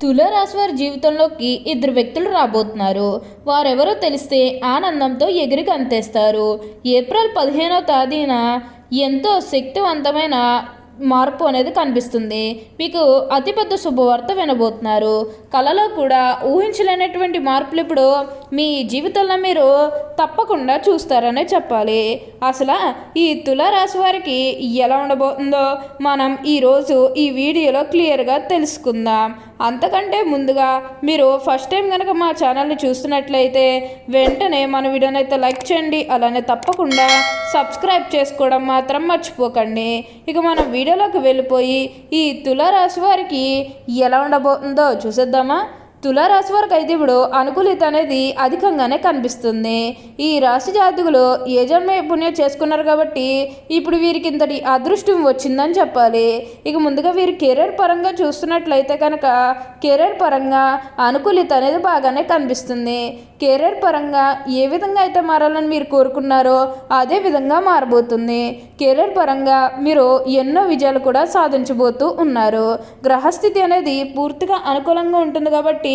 తులారాశి వారి జీవితంలోకి ఇద్దరు వ్యక్తులు రాబోతున్నారు. వారెవరో తెలిస్తే ఆనందంతో ఎగిరి గంతేస్తారు. ఏప్రిల్ 15వ తేదీన ఎంతో శక్తివంతమైన మార్పు అనేది కనిపిస్తుంది. మీకు అతిపెద్ద శుభవార్త వినబోతున్నారు. కళలో కూడా ఊహించలేనటువంటి మార్పులు ఇప్పుడు మీ జీవితంలో మీరు తప్పకుండా చూస్తారనే చెప్పాలి. అసలు ఈ తులారాశి వారికి ఎలా ఉండబోతుందో మనం ఈరోజు ఈ వీడియోలో క్లియర్గా తెలుసుకుందాం. అంతకంటే ముందుగా మీరు ఫస్ట్ టైం కనుక మా ఛానల్ని చూస్తున్నట్లయితే వెంటనే మన వీడియోని అయితే లైక్ చేయండి. అలానే తప్పకుండా సబ్స్క్రైబ్ చేసుకోవడం మాత్రం మర్చిపోకండి. ఇక మనం వీడియోలోకి వెళ్ళిపోయి ఈ తులారాశి వారికి ఎలా ఉండబోతుందో చూసేద్దామా. తులారాశి వారికి అయితే ఇప్పుడు అనుకూలిత అనేది అధికంగానే కనిపిస్తుంది. ఈ రాశి జాతకులు ఏ జన్మ పుణ్యం చేసుకున్నారు కాబట్టి ఇప్పుడు వీరికి ఇంతటి అదృష్టం వచ్చిందని చెప్పాలి. ఇక ముందుగా వీరి కెరీర్ పరంగా చూస్తున్నట్లయితే కనుక కెరీర్ పరంగా అనుకూలిత అనేది బాగానే కనిపిస్తుంది. కెరీర్ పరంగా ఏ విధంగా అయితే మారాలని మీరు కోరుకున్నారో అదే విధంగా మారబోతుంది. కెరీర్ పరంగా మీరు ఎన్నో విజయాలు కూడా సాధించబోతూ ఉన్నారు. గ్రహస్థితి అనేది పూర్తిగా అనుకూలంగా ఉంటుంది కాబట్టి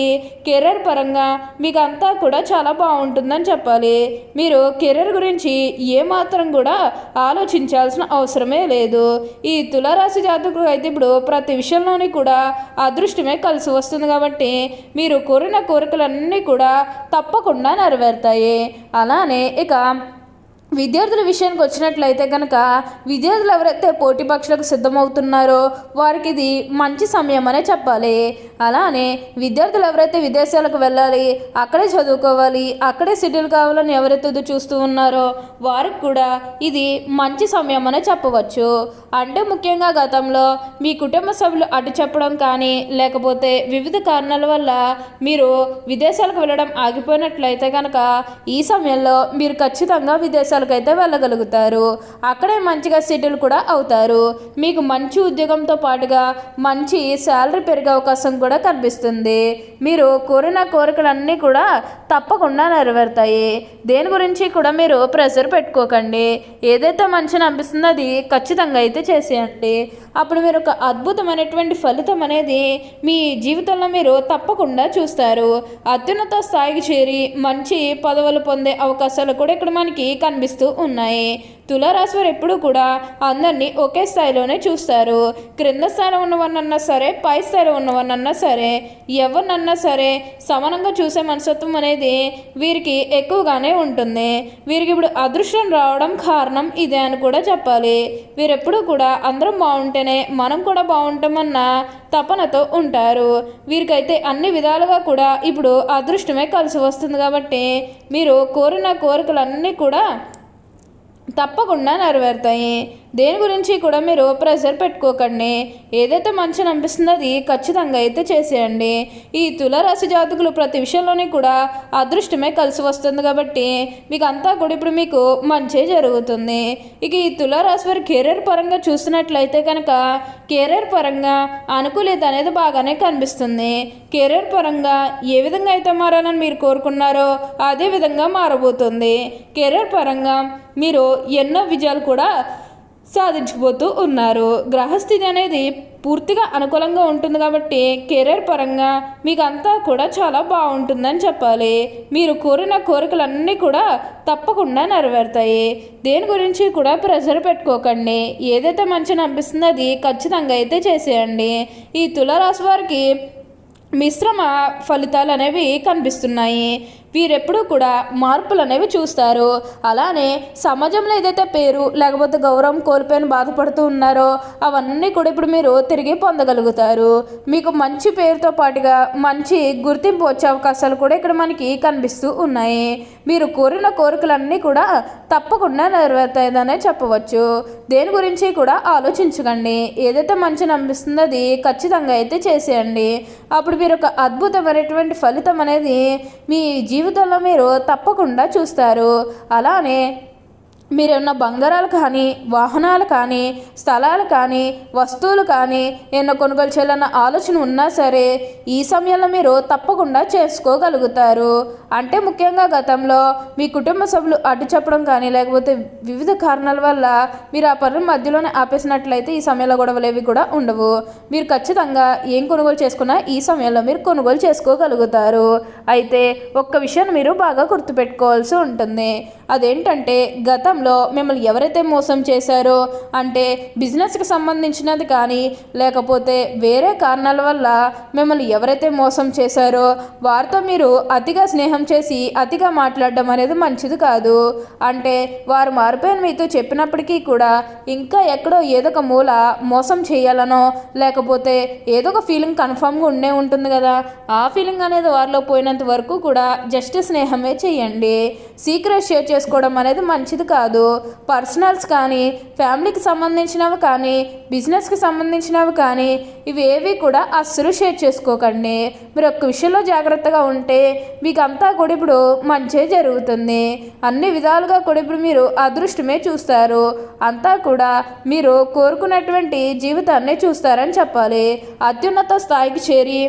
కెరీర్ పరంగా మీకు అంతా కూడా చాలా బాగుంటుందని చెప్పాలి. మీరు కెరీర్ గురించి ఏమాత్రం కూడా ఆలోచించాల్సిన అవసరమే లేదు. ఈ తులారాశి జాతకులు అయితే ఇప్పుడు ప్రతి విషయంలోని కూడా అదృష్టమే కలిసి వస్తుంది కాబట్టి మీరు కోరిన కోరికలన్నీ కూడా తప్పకుండా నెరవేరుతాయి. అలానే ఇక విద్యార్థుల విషయానికి వచ్చినట్లయితే కనుక విద్యార్థులు ఎవరైతే పోటీ పరీక్షలకు సిద్ధమవుతున్నారో వారికి ఇది మంచి సమయం అనే చెప్పాలి. అలానే విద్యార్థులు ఎవరైతే విదేశాలకు వెళ్ళాలి, అక్కడే చదువుకోవాలి, అక్కడే సెటిల్ కావాలని ఎవరైతే చూస్తూ ఉన్నారో వారికి కూడా ఇది మంచి సమయం అనే చెప్పవచ్చు. అంటే ముఖ్యంగా గతంలో మీ కుటుంబ సభ్యులు అటు చెప్పడం కానీ లేకపోతే వివిధ కారణాల వల్ల మీరు విదేశాలకు వెళ్ళడం ఆగిపోయినట్లయితే కనుక ఈ సమయంలో మీరు ఖచ్చితంగా అయితే వెళ్ళగలుగుతారు. అక్కడే మంచిగా సెటిల్ కూడా అవుతారు. మీకు మంచి ఉద్యోగంతో పాటుగా మంచి శాలరీ పెరిగే అవకాశం కూడా కనిపిస్తుంది. మీరు కోరిన కోరికలన్నీ కూడా తప్పకుండా నెరవేరుతాయి. దేని గురించి కూడా మీరు ప్రెషర్ పెట్టుకోకండి. ఏదైతే మంచిని అనిపిస్తుందో అది ఖచ్చితంగా అయితే చేసేయండి. అప్పుడు మీరు ఒక అద్భుతమైనటువంటి ఫలితం అనేది మీ జీవితంలో మీరు తప్పకుండా చూస్తారు. అత్యున్నత స్థాయికి చేరి మంచి పదవులు పొందే అవకాశాలు కూడా ఇక్కడ మనకి కనిపిస్తాయి ఉన్నాయి. తులారాశి వారు ఎప్పుడు కూడా అందరినీ ఒకే స్థాయిలోనే చూస్తారు. క్రింద స్థాయిలో ఉన్నవన్నన్నా సరే, పై స్థాయిలో ఉన్నవన్నన్నా సరే, ఎవరినన్నా సరే సమానంగా చూసే మనస్తత్వం అనేది వీరికి ఎక్కువగానే ఉంటుంది. వీరికి ఇప్పుడు అదృష్టం రావడం కారణం ఇదే అని కూడా చెప్పాలి. వీరెప్పుడు కూడా అందరం బాగుంటేనే మనం కూడా బాగుంటామన్న తపనతో ఉంటారు. వీరికైతే అన్ని విధాలుగా కూడా ఇప్పుడు అదృష్టమే కలిసి వస్తుంది కాబట్టి మీరు కోరిన కోరికలన్నీ కూడా తప్పకుండా నెరవేరుతాయి. దేని గురించి కూడా మీరు ప్రెషర్ పెట్టుకోకండి. ఏదైతే మంచిని అనిపిస్తుందో అది ఖచ్చితంగా అయితే చేసేయండి. ఈ తులారాశి జాతకులు ప్రతి విషయంలోనే కూడా అదృష్టమే కలిసి వస్తుంది కాబట్టి మీకు అంతా కూడా ఇప్పుడు మీకు మంచి జరుగుతుంది. ఇక ఈ తులారాశి వారి కెరీర్ పరంగా చూసినట్లయితే కనుక కెరీర్ పరంగా అనుకూలత అనేది బాగానే కనిపిస్తుంది. కెరీర్ పరంగా ఏ విధంగా అయితే మారాలని మీరు కోరుకున్నారో అదే విధంగా మారబోతుంది. కెరీర్ పరంగా మీరు ఎన్నో విజయాలు కూడా సాధించబోతూ ఉన్నారు. గ్రహస్థితి అనేది పూర్తిగా అనుకూలంగా ఉంటుంది కాబట్టి కెరీర్ పరంగా మీకు అంతా కూడా చాలా బాగుంటుందని చెప్పాలి. మీరు కోరిన కోరికలన్నీ కూడా తప్పకుండా నెరవేరుతాయి. దేని గురించి కూడా ప్రెషర్ పెట్టుకోకండి. ఏదైతే మంచిని అనిపిస్తుందో అది ఖచ్చితంగా అయితే చేసేయండి. ఈ తులారాశి వారికి మిశ్రమ ఫలితాలు అనేవి కనిపిస్తున్నాయి. వీరెప్పుడూ కూడా మార్పులు అనేవి చూస్తారు. అలానే సమాజంలో ఏదైతే పేరు లేకపోతే గౌరవం కోల్పోయిన బాధపడుతూ ఉన్నారో అవన్నీ కూడా ఇప్పుడు మీరు తిరిగి పొందగలుగుతారు. మీకు మంచి పేరుతో పాటుగా మంచి గుర్తింపు వచ్చే అవకాశాలు కూడా ఇక్కడ మనకి కనిపిస్తూ ఉన్నాయి. మీరు కోరిన కోరికలన్నీ కూడా తప్పకుండా నెరవేరుతాయనే చెప్పవచ్చు. దేని గురించి కూడా ఆలోచించకండి. ఏదైతే మంచిని అనిపిస్తుందో అది ఖచ్చితంగా అయితే చేసేయండి. అప్పుడు మీరు ఒక అద్భుతమైనటువంటి ఫలితం అనేది మీ జీవితంలో మీరు తప్పకుండా చూస్తారు. అలానే మీరేమన్నా బంగారాలు కానీ, వాహనాలు కానీ, స్థలాలు కానీ, వస్తువులు కానీ ఏమన్నా కొనుగోలు చేయాలన్న ఆలోచన ఉన్నా సరే ఈ సమయంలో మీరు తప్పకుండా చేసుకోగలుగుతారు. అంటే ముఖ్యంగా గతంలో మీ కుటుంబ సభ్యులు అడ్డు చెప్పడం కానీ, లేకపోతే వివిధ కారణాల వల్ల మీరు ఆ పనులు మధ్యలోనే ఆపేసినట్లయితే ఈ సమయంలో గొడవలేవి కూడా ఉండవు. మీరు ఖచ్చితంగా ఏం కొనుగోలు చేసుకున్నా ఈ సమయంలో మీరు కొనుగోలు చేసుకోగలుగుతారు. అయితే ఒక్క విషయాన్ని మీరు బాగా గుర్తుపెట్టుకోవాల్సి ఉంటుంది. అదేంటంటే గతంలో మిమ్మల్ని ఎవరైతే మోసం చేశారో, అంటే బిజినెస్కి సంబంధించినది కానీ, లేకపోతే వేరే కారణాల వల్ల మిమ్మల్ని ఎవరైతే మోసం చేశారో వారితో మీరు అతిగా స్నేహం చేసి అతిగా మాట్లాడడం అనేది మంచిది కాదు. అంటే వారు మారిపోయిన మీతో చెప్పినప్పటికీ కూడా ఇంకా ఎక్కడో ఏదో ఒక మూల మోసం చేయాలనో, లేకపోతే ఏదో ఒక ఫీలింగ్ కన్ఫామ్గా ఉండే ఉంటుంది కదా, ఆ ఫీలింగ్ అనేది వారిలో పోయినంత వరకు కూడా జస్ట్ స్నేహమే చేయండి. సీక్రెట్ షేర్ చేసుకోవడం అనేది మంచిది కాదు. పర్సనల్స్ కానీ, ఫ్యామిలీకి సంబంధించినవి కానీ, బిజినెస్కి సంబంధించినవి కానీ ఇవేవి కూడా అస్సలు షేర్ చేసుకోకండి. మీరు ఒక్క విషయంలో జాగ్రత్తగా ఉంటే మీకు అంతా కూడా ఇప్పుడు మంచే జరుగుతుంది. అన్ని విధాలుగా కూడా ఇప్పుడు మీరు అదృష్టమే చూస్తారు. అంతా కూడా మీరు కోరుకున్నటువంటి జీవితాన్ని చూస్తారని చెప్పాలి. అత్యున్నత స్థాయికి చేరి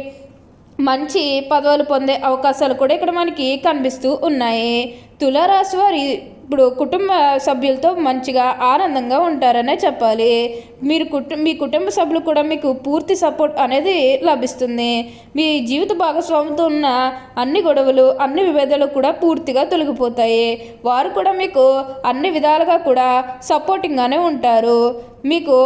మంచి పదవులు పొందే అవకాశాలు కూడా ఇక్కడ మనకి కనిపిస్తూ ఉన్నాయి. తులారాశి వారి ఇప్పుడు కుటుంబ సభ్యులతో మంచిగా ఆనందంగా ఉంటారనే చెప్పాలి. మీ కుటుంబ సభ్యులు కూడా మీకు పూర్తి సపోర్ట్ అనేది లభిస్తుంది. మీ జీవిత భాగస్వామితో ఉన్న అన్ని గొడవలు, అన్ని విభేదాలు కూడా పూర్తిగా తొలగిపోతాయి. వారు కూడా మీకు అన్ని విధాలుగా కూడా సపోర్టింగ్గానే ఉంటారు. మీకు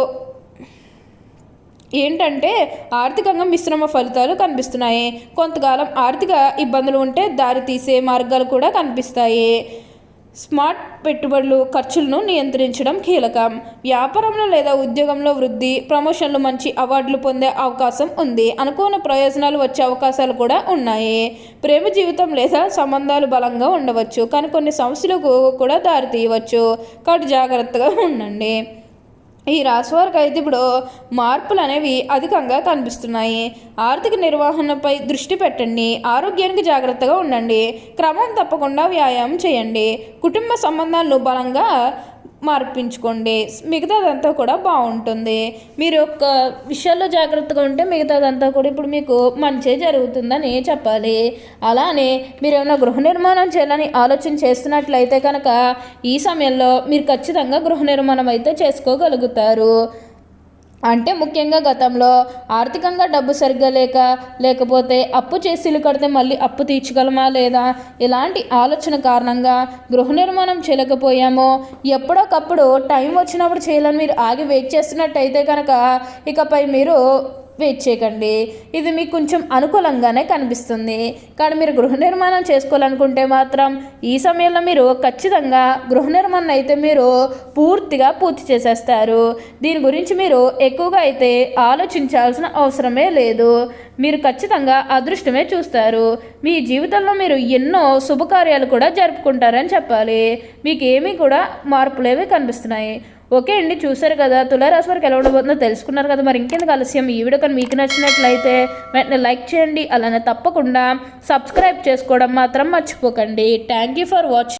ఏంటంటే ఆర్థికంగా మిశ్రమ ఫలితాలు కనిపిస్తున్నాయి. కొంతకాలం ఆర్థిక ఇబ్బందులు ఉంటే దారి తీసే మార్గాలు కూడా కనిపిస్తాయి. స్మార్ట్ పెట్టుబడులు, ఖర్చులను నియంత్రించడం కీలకం. వ్యాపారంలో లేదా ఉద్యోగంలో వృద్ధి, ప్రమోషన్లు, మంచి అవార్డులు పొందే అవకాశం ఉంది. అనుకోని ప్రయోజనాలు వచ్చే అవకాశాలు కూడా ఉన్నాయి. ప్రేమ జీవితం లేదా సంబంధాలు బలంగా ఉండవచ్చు, కానీ కొన్ని సమస్యలకు కూడా దారి తీయవచ్చు. కాబట్టి జాగ్రత్తగా ఉండండి. ఈ రాశి వారికి అయితే ఇప్పుడు మార్పులు అనేవి అధికంగా కనిపిస్తున్నాయి. ఆర్థిక నిర్వహణపై దృష్టి పెట్టండి. ఆరోగ్యానికి జాగ్రత్తగా ఉండండి. క్రమం తప్పకుండా వ్యాయామం చేయండి. కుటుంబ సంబంధాలను బలంగా మార్పించుకోండి. మిగతాదంతా కూడా బాగుంటుంది. మీరు ఒక్క విషయాల్లో జాగ్రత్తగా ఉంటే మిగతాదంతా కూడా ఇప్పుడు మీకు మంచి జరుగుతుందని చెప్పాలి. అలానే మీరు ఏమైనా గృహ నిర్మాణం చేయాలని ఆలోచన చేస్తున్నట్లయితే కనుక ఈ సమయంలో మీరు ఖచ్చితంగా గృహ నిర్మాణం అయితే చేసుకోగలుగుతారు. అంటే ముఖ్యంగా గతంలో ఆర్థికంగా డబ్బు సరిగ్గా లేకపోతే అప్పు చేసి ఇల్లు కడితే మళ్ళీ అప్పు తీర్చగలమా లేదా, ఇలాంటి ఆలోచన కారణంగా గృహ నిర్మాణం చేయలేకపోయామో, ఎప్పుడోకప్పుడు టైం వచ్చినప్పుడు చేయాలని మీరు ఆగి వెయిట్ చేస్తున్నట్టయితే కనుక ఇకపై మీరు వెయిట్ చేయకండి. ఇది మీకు కొంచెం అనుకూలంగానే కనిపిస్తుంది. కానీ మీరు గృహ నిర్మాణం చేసుకోవాలనుకుంటే మాత్రం ఈ సమయంలో మీరు ఖచ్చితంగా గృహ నిర్మాణం అయితే మీరు పూర్తి చేసేస్తారు. దీని గురించి మీరు ఎక్కువగా అయితే ఆలోచించాల్సిన అవసరమే లేదు. మీరు ఖచ్చితంగా అదృష్టమే చూస్తారు. మీ జీవితంలో మీరు ఎన్నో శుభకార్యాలు కూడా జరుపుకుంటారని చెప్పాలి. మీకు ఏమీ కూడా మార్పులేవి కనిపిస్తున్నాయి. ఓకే అండి, చూసారు కదా తులారాశి వారికి ఎలా ఉండబోతుందో తెలుసుకున్నారు కదా. మరి ఇంకెందుకు ఆలస్యం, ఈ వీడియో కానీ మీకు నచ్చినట్లయితే వెంటనే లైక్ చేయండి. అలానే తప్పకుండా సబ్స్క్రైబ్ చేసుకోవడం మాత్రం మర్చిపోకండి. Thank you for watching.